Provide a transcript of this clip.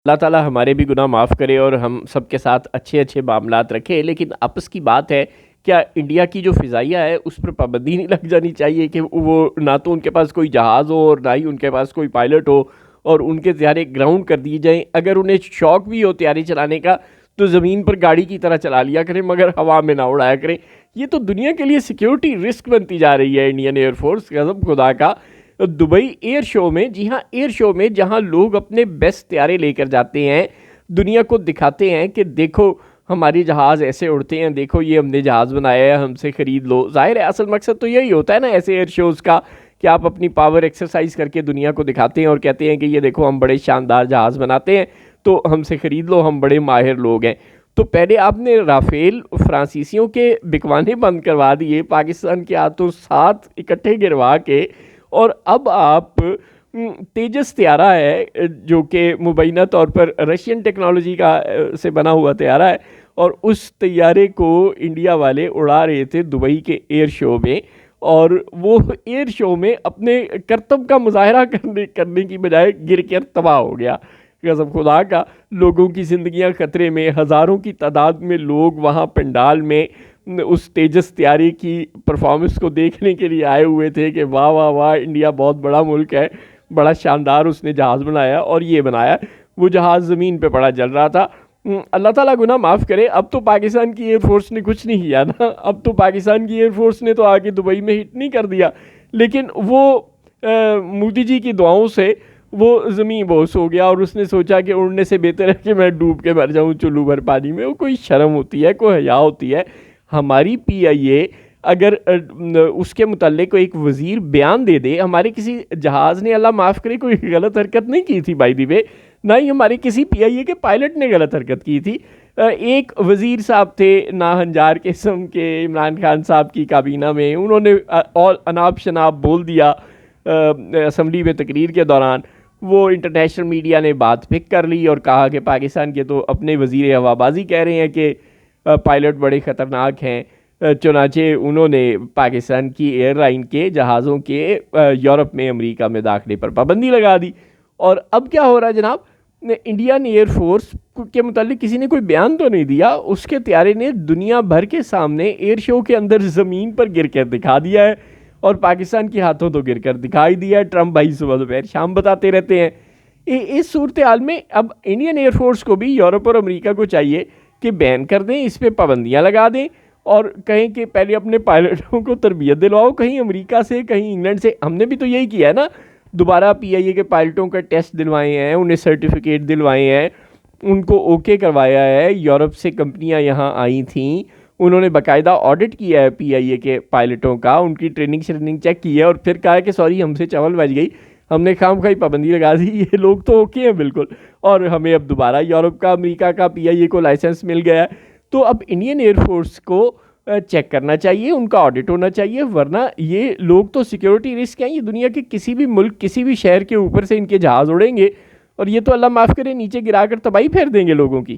اللہ تعالیٰ ہمارے بھی گناہ معاف کرے اور ہم سب کے ساتھ اچھے اچھے معاملات رکھے. لیکن آپس کی بات ہے، کیا انڈیا کی جو فضائیہ ہے اس پر پابندی نہیں لگ جانی چاہیے کہ وہ نہ تو ان کے پاس کوئی جہاز ہو اور نہ ہی ان کے پاس کوئی پائلٹ ہو، اور ان کے طیارے گراؤنڈ کر دیے جائیں. اگر انہیں شوق بھی ہو طیارے چلانے کا تو زمین پر گاڑی کی طرح چلا لیا کریں، مگر ہوا میں نہ اڑایا کریں. یہ تو دنیا کے لیے سیکیورٹی رسک بنتی جا رہی ہے انڈین ایئر فورس. قسم خدا کا، دبئی ایئر شو میں، جی ہاں ایئر شو میں، جہاں لوگ اپنے بیسٹ طیارے لے کر جاتے ہیں، دنیا کو دکھاتے ہیں کہ دیکھو ہماری جہاز ایسے اڑتے ہیں، دیکھو یہ ہم نے جہاز بنایا ہے، ہم سے خرید لو. ظاہر ہے اصل مقصد تو یہی ہوتا ہے نا ایسے ایئر شوز کا، کہ آپ اپنی پاور ایکسرسائز کر کے دنیا کو دکھاتے ہیں اور کہتے ہیں کہ یہ دیکھو ہم بڑے شاندار جہاز بناتے ہیں، تو ہم سے خرید لو، ہم بڑے ماہر لوگ ہیں. تو پہلے آپ نے رافیل فرانسیسیوں کے بکوانے بند کروا دیے، پاکستان کے ہاتھوں 7 اکٹھے گروا کے، اور اب آپ تیجس طیارہ ہے جو کہ مبینہ طور پر رشین ٹیکنالوجی کا سے بنا ہوا طیارہ ہے، اور اس طیارے کو انڈیا والے اڑا رہے تھے دبئی کے ایئر شو میں، اور وہ ایئر شو میں اپنے کرتب کا مظاہرہ کرنے کی بجائے گر کر تباہ ہو گیا. قسم خدا کا، لوگوں کی زندگیاں خطرے میں، ہزاروں کی تعداد میں لوگ وہاں پنڈال میں اس تیجس طیارے کی پرفارمنس کو دیکھنے کے لیے آئے ہوئے تھے کہ واہ واہ واہ، انڈیا بہت بڑا ملک ہے، بڑا شاندار اس نے جہاز بنایا. اور یہ بنایا، وہ جہاز زمین پہ پڑا جل رہا تھا. اللہ تعالیٰ گناہ معاف کرے، اب تو پاکستان کی ایئر فورس نے کچھ نہیں کیا نا. اب تو پاکستان کی ایئر فورس نے تو آگے دبئی میں ہٹ نہیں کر دیا، لیکن وہ مودی جی کی دعاؤں سے وہ زمین بوس ہو گیا، اور اس نے سوچا کہ اڑنے سے بہتر ہے کہ میں ڈوب کے مر جاؤں چلو بھر پانی میں. وہ کوئی شرم ہوتی ہے، کوئی حیا ہوتی ہے؟ ہماری پی آئی اے اگر اس کے متعلق کوئی ایک وزیر بیان دے دے، ہمارے کسی جہاز نے اللہ معاف کرے کوئی غلط حرکت نہیں کی تھی بائی دی وے، نہ ہی ہمارے کسی پی آئی اے کے پائلٹ نے غلط حرکت کی تھی. ایک وزیر صاحب تھے ناہنجار قسم کے عمران خان صاحب کی کابینہ میں، انہوں نے اناب شناب بول دیا اسمبلی میں تقریر کے دوران. وہ انٹرنیشنل میڈیا نے بات پک کر لی اور کہا کہ پاکستان کے تو اپنے وزیر ہوا بازی کہہ رہے ہیں کہ پائلٹ بڑے خطرناک ہیں. چنانچہ انہوں نے پاکستان کی ایئر لائن کے جہازوں کے یورپ میں، امریکہ میں داخلے پر پابندی لگا دی. اور اب کیا ہو رہا ہے جناب، انڈین ایئر فورس کے متعلق کسی نے کوئی بیان تو نہیں دیا، اس کے طیارے نے دنیا بھر کے سامنے ایئر شو کے اندر زمین پر گر کر دکھا دیا ہے، اور پاکستان کے ہاتھوں تو گر کر دکھائی دیا ہے. ٹرمپ بھائی صبح دوپہر شام بتاتے رہتے ہیں. اس صورتحال میں اب انڈین ایئر فورس کو بھی یورپ اور امریکہ کو چاہیے کہ بین کر دیں، اس پہ پابندیاں لگا دیں، اور کہیں کہ پہلے اپنے پائلٹوں کو تربیت دلواؤ، کہیں امریکہ سے کہیں انگلینڈ سے. ہم نے بھی تو یہی کیا ہے نا، دوبارہ پی آئی اے کے پائلٹوں کا ٹیسٹ دلوائے ہیں، انہیں سرٹیفکیٹ دلوائے ہیں، ان کو اوکے کروایا ہے. یورپ سے کمپنیاں یہاں آئی تھیں، انہوں نے باقاعدہ آڈٹ کیا ہے پی آئی اے کے پائلٹوں کا، ان کی ٹریننگ چیک کی ہے، اور پھر کہا ہے کہ سوری ہم سے چاول بچ گئی، ہم نے خام خواہی پابندی لگا دی، یہ لوگ تو اوکے ہیں بالکل، اور ہمیں اب دوبارہ یورپ کا، امریکہ کا پی آئی اے کو لائسنس مل گیا ہے. تو اب انڈین ایئر فورس کو چیک کرنا چاہیے، ان کا آڈٹ ہونا چاہیے، ورنہ یہ لوگ تو سیکیورٹی رسک ہیں. یہ دنیا کے کسی بھی ملک، کسی بھی شہر کے اوپر سے ان کے جہاز اڑیں گے، اور یہ تو اللہ معاف کرے نیچے گرا کر تباہی پھیر دیں گے لوگوں کی.